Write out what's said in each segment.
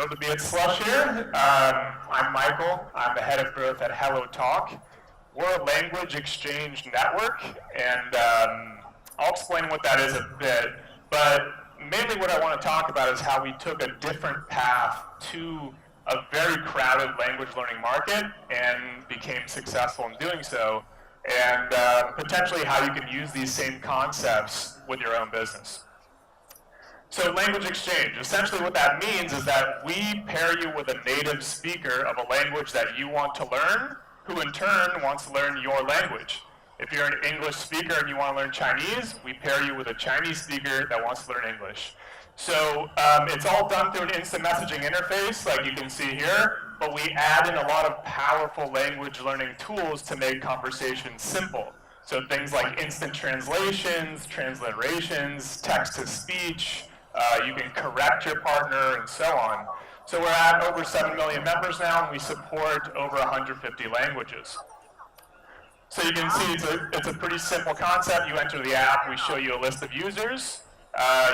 thrilled to be at Slush here. I'm Michael. I'm the head of growth at HelloTalk. We're a language exchange network, and I'll explain what that is a bit. But mainly what I want to talk about is how we took a different path to a very crowded language learning market and became successful in doing so, and potentially how you can use these same concepts with your own business. So language exchange, essentially what that means is that we pair you with a native speaker of a language that you want to learn, who in turn wants to learn your language. If you're an English speaker and you want to learn Chinese, we pair you with a Chinese speaker that wants to learn English. So it's all done through an instant messaging interface, like you can see here, but we add in a lot of powerful language learning tools to make conversations simple. So things like instant translations, transliterations, text-to-speech, you can correct your partner, and so on. So we're at over 7 million members now, and we support over 150 languages. So you can see it's a pretty simple concept. You enter the app, we show you a list of users.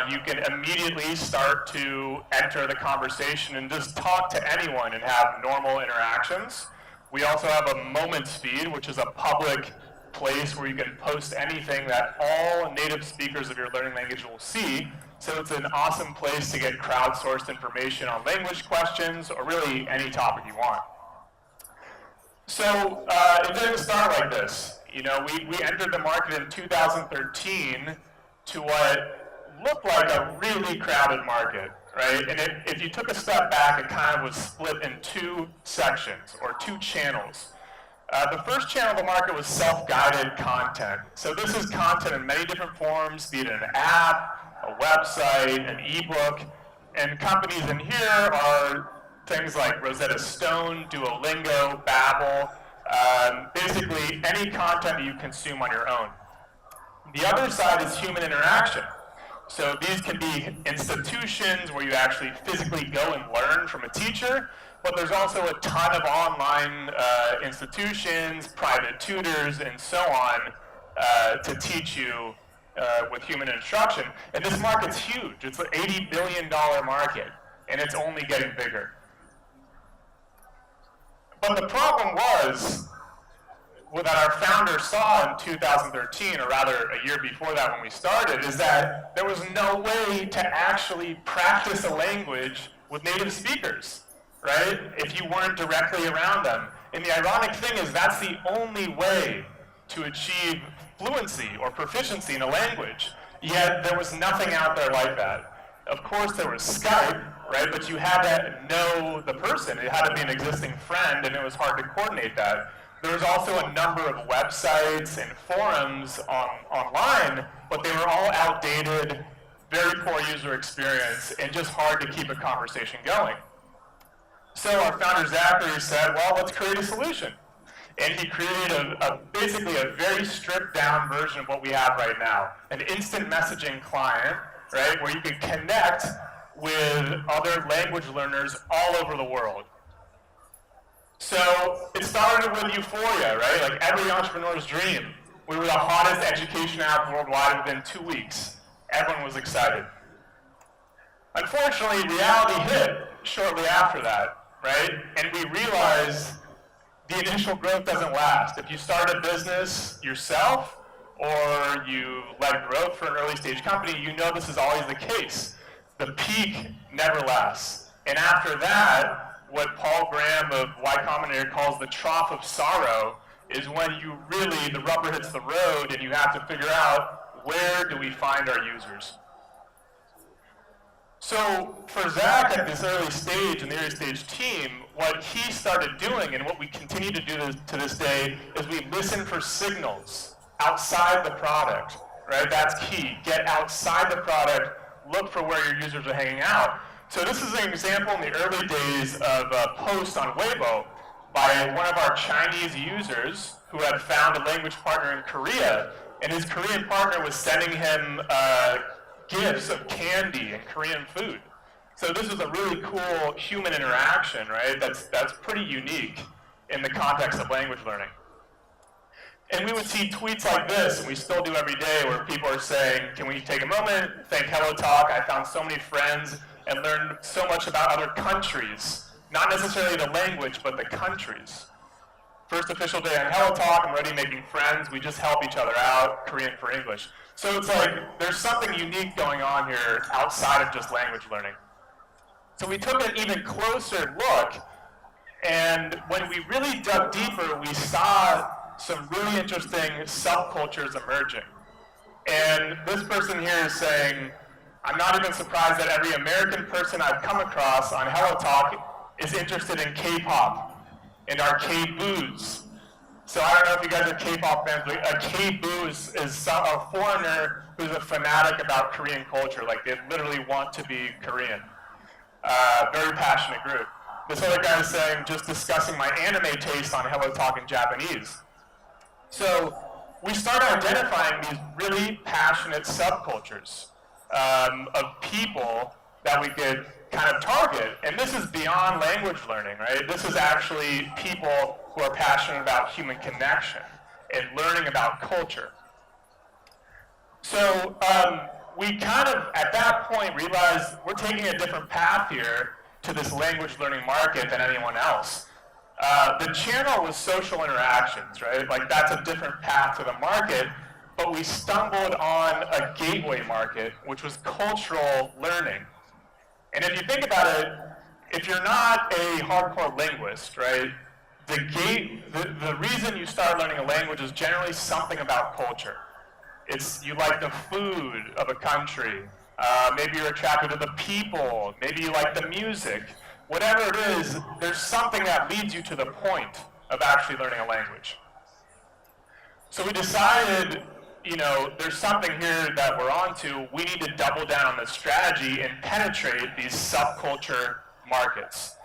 You can immediately start to enter the conversation and just talk to anyone and have normal interactions. We also have a moments feed, which is a public place where you can post anything that all native speakers of your learning language will see. So it's an awesome place to get crowdsourced information on language questions or really any topic you want. So it didn't start like this. You know, we entered the market in 2013 to what looked like a really crowded market, right? And if you took a step back, it kind of was split in two sections or two channels. The first channel of the market was self-guided content. So this is content in many different forms, be it an app, a website, an ebook, and companies in here are things like Rosetta Stone, Duolingo, Babbel, basically any content that you consume on your own. The other side is human interaction. So these can be institutions where you actually physically go and learn from a teacher, but there's also a ton of online institutions, private tutors, and so on to teach you with human instruction. And this market's huge. It's an $80 billion market, and it's only getting bigger. But the problem was, what our founder saw in 2013, or rather a year before that when we started, is that there was no way to actually practice a language with native speakers, right? If you weren't directly around them. And the ironic thing is that's the only way to achieve fluency or proficiency in a language. Yet there was nothing out there like that. Of course there was Skype, right? But you had to know the person. It had to be an existing friend, and it was hard to coordinate that. There was also a number of websites and forums online, but they were all outdated, very poor user experience, and just hard to keep a conversation going. So our founder Zachary said, well, let's create a solution. And he created basically a very stripped down version of what we have right now, an instant messaging client, right, where you can connect with other language learners all over the world. So it started with Euphoria, right? Like every entrepreneur's dream. We were the hottest education app worldwide within 2 weeks. Everyone was excited. Unfortunately, reality hit shortly after that, right? And we realized the initial growth doesn't last. If you start a business yourself or you led growth for an early stage company, you know this is always the case. The peak never lasts. And after that, what Paul Graham of Y Combinator calls the trough of sorrow is when you really, the rubber hits the road and you have to figure out where do we find our users. So for Zach at this early stage, in the early stage team, what he started doing and what we continue to do to this day is we listen for signals outside the product, right? That's key. Get outside the product, look for where your users are hanging out. So this is an example in the early days of a post on Weibo by one of our Chinese users who had found a language partner in Korea, and his Korean partner was sending him gifts of candy and Korean food. So this was a really cool human interaction, right? That's pretty unique in the context of language learning. And we would see tweets like this, and we still do every day, where people are saying, can we take a moment, thank HelloTalk, I found so many friends and learn so much about other countries. Not necessarily the language, but the countries. First official day on HelloTalk, I'm already making friends. We just help each other out, Korean for English. So it's like, there's something unique going on here outside of just language learning. So we took an even closer look, and when we really dug deeper, we saw some really interesting subcultures emerging. And this person here is saying, I'm not even surprised that every American person I've come across on HelloTalk is interested in K-pop and arcade boos. So I don't know if you guys are K-pop fans, but a K-boo is a foreigner who's a fanatic about Korean culture. Like, they literally want to be Korean. Very passionate group. This other guy is saying, just discussing my anime taste on HelloTalk in Japanese. So we started identifying these really passionate subcultures of people that we could kind of target. And this is beyond language learning, right? This is actually people who are passionate about human connection and learning about culture. So we kind of, at that point, realized we're taking a different path here to this language learning market than anyone else. The channel was social interactions, right? Like, that's a different path to the market, but we stumbled on a gateway market, which was cultural learning. And if you think about it, if you're not a hardcore linguist, right, the reason you start learning a language is generally something about culture. It's, you like the food of a country, maybe you're attracted to the people, maybe you like the music. Whatever it is, there's something that leads you to the point of actually learning a language. So we decided, you know, there's something here that we're onto. We need to double down on this strategy and penetrate these subculture markets.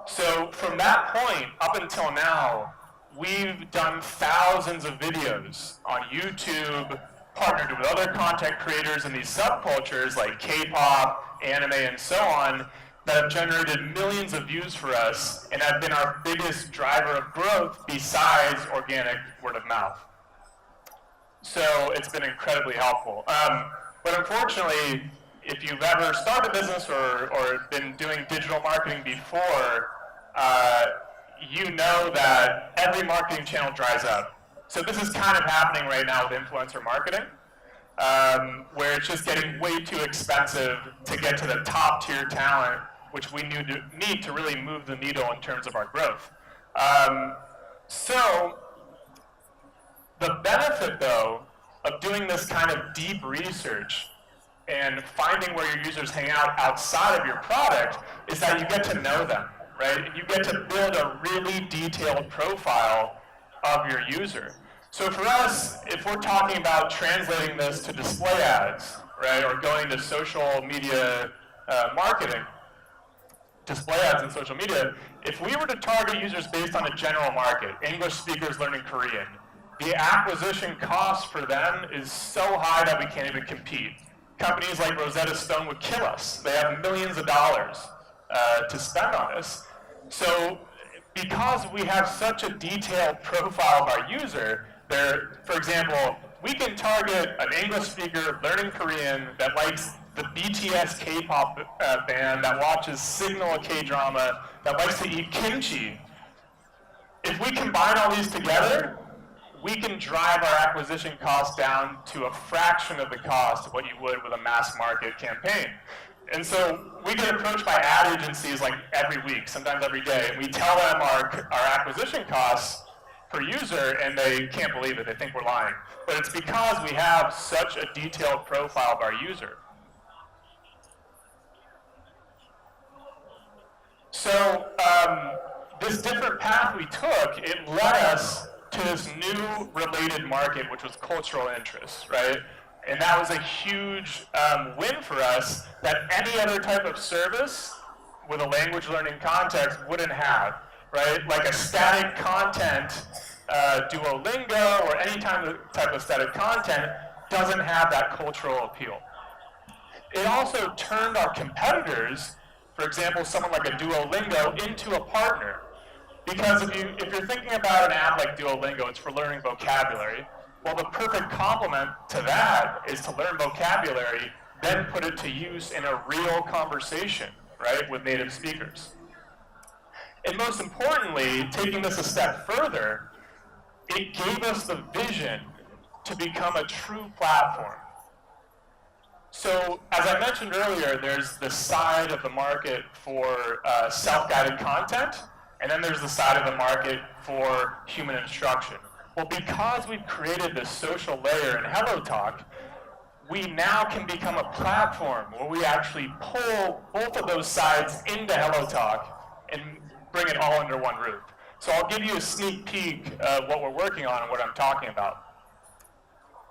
So from that point up until now, we've done thousands of videos on YouTube, partnered with other content creators in these subcultures like K-pop, anime, and so on, that have generated millions of views for us and have been our biggest driver of growth besides organic word of mouth. So it's been incredibly helpful. But unfortunately, if you've ever started a business or been doing digital marketing before, you know that every marketing channel dries up. So this is kind of happening right now with influencer marketing, where it's just getting way too expensive to get to the top tier talent, which we need to really move the needle in terms of our growth. So the benefit, though, of doing this kind of deep research and finding where your users hang out outside of your product is that you get to know them, right? And you get to build a really detailed profile of your user. So for us, if we're talking about translating this to display ads, right, or going to social media marketing, display ads in social media, if we were to target users based on a general market, English speakers learning Korean, the acquisition cost for them is so high that we can't even compete. Companies like Rosetta Stone would kill us. They have millions of dollars to spend on this. So because we have such a detailed profile of our user, for example, we can target an English speaker learning Korean that likes the BTS K-pop band, that watches Signal K-drama, that likes to eat kimchi. If we combine all these together, we can drive our acquisition costs down to a fraction of the cost of what you would with a mass market campaign. And so we get approached by ad agencies like every week, sometimes every day, and we tell them our acquisition costs per user, and they can't believe it. They think we're lying. But it's because we have such a detailed profile of our user. So this different path we took, it led us to this new related market, which was cultural interests, right? And that was a huge win for us that any other type of service with a language learning context wouldn't have, right? Like a static content, Duolingo, or any type of static content doesn't have that cultural appeal. It also turned our competitors, for example, someone like a Duolingo, into a partner. Because if you're thinking about an app like Duolingo, it's for learning vocabulary. Well, the perfect complement to that is to learn vocabulary then put it to use in a real conversation, right, with native speakers. And most importantly, taking this a step further, it gave us the vision to become a true platform. So, as I mentioned earlier, there's the side of the market for self-guided content, and then there's the side of the market for human instruction. Well, because we've created this social layer in HelloTalk, we now can become a platform where we actually pull both of those sides into HelloTalk and bring it all under one roof. So I'll give you a sneak peek of what we're working on and what I'm talking about.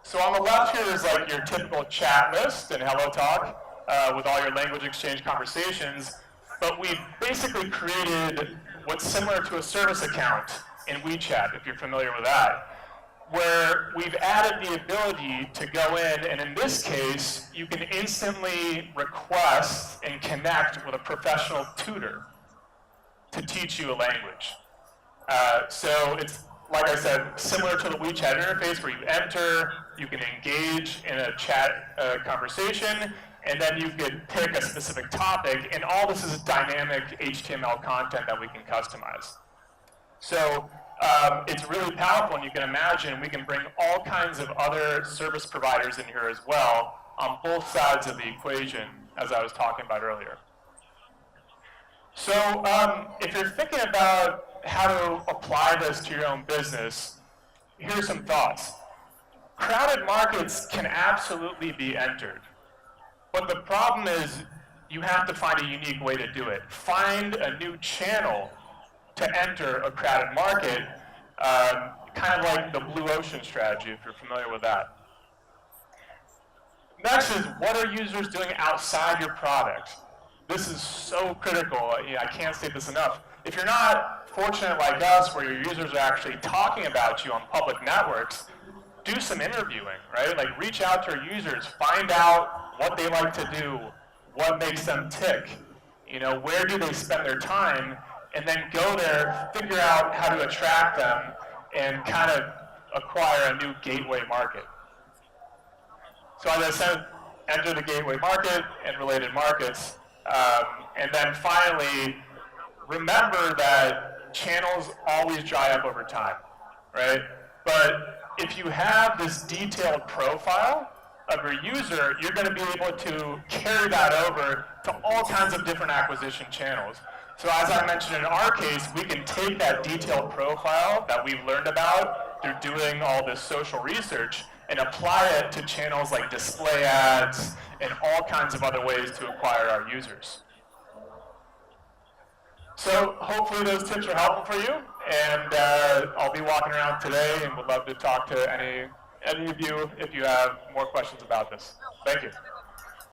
So on the left here is like your typical chat list in HelloTalk with all your language exchange conversations, but we've basically created what's similar to a service account in WeChat, if you're familiar with that, where we've added the ability to go in, and in this case, you can instantly request and connect with a professional tutor to teach you a language. So it's, like I said, similar to the WeChat interface where you enter, you can engage in a chat conversation, and then you could pick a specific topic, and all this is dynamic HTML content that we can customize. So it's really powerful, and you can imagine we can bring all kinds of other service providers in here as well on both sides of the equation, as I was talking about earlier. So if you're thinking about how to apply this to your own business, here's some thoughts. Crowded markets can absolutely be entered, but the problem is you have to find a unique way to do it. Find a new channel to enter a crowded market, kind of like the blue ocean strategy, if you're familiar with that. Next is, what are users doing outside your product? This is so critical. I can't say this enough. If you're not fortunate like us, where your users are actually talking about you on public networks, do some interviewing, right? Like, reach out to your users, find out what they like to do, what makes them tick, where do they spend their time, and then go there, figure out how to attract them, and kind of acquire a new gateway market. So as I said, enter the gateway market and related markets. And then finally, remember that channels always dry up over time, right? But if you have this detailed profile of your user, you're going to be able to carry that over to all kinds of different acquisition channels. So as I mentioned, in our case, we can take that detailed profile that we've learned about through doing all this social research and apply it to channels like display ads and all kinds of other ways to acquire our users. So hopefully those tips are helpful for you, and I'll be walking around today and would love to talk to any of you if you have more questions about this. Thank you.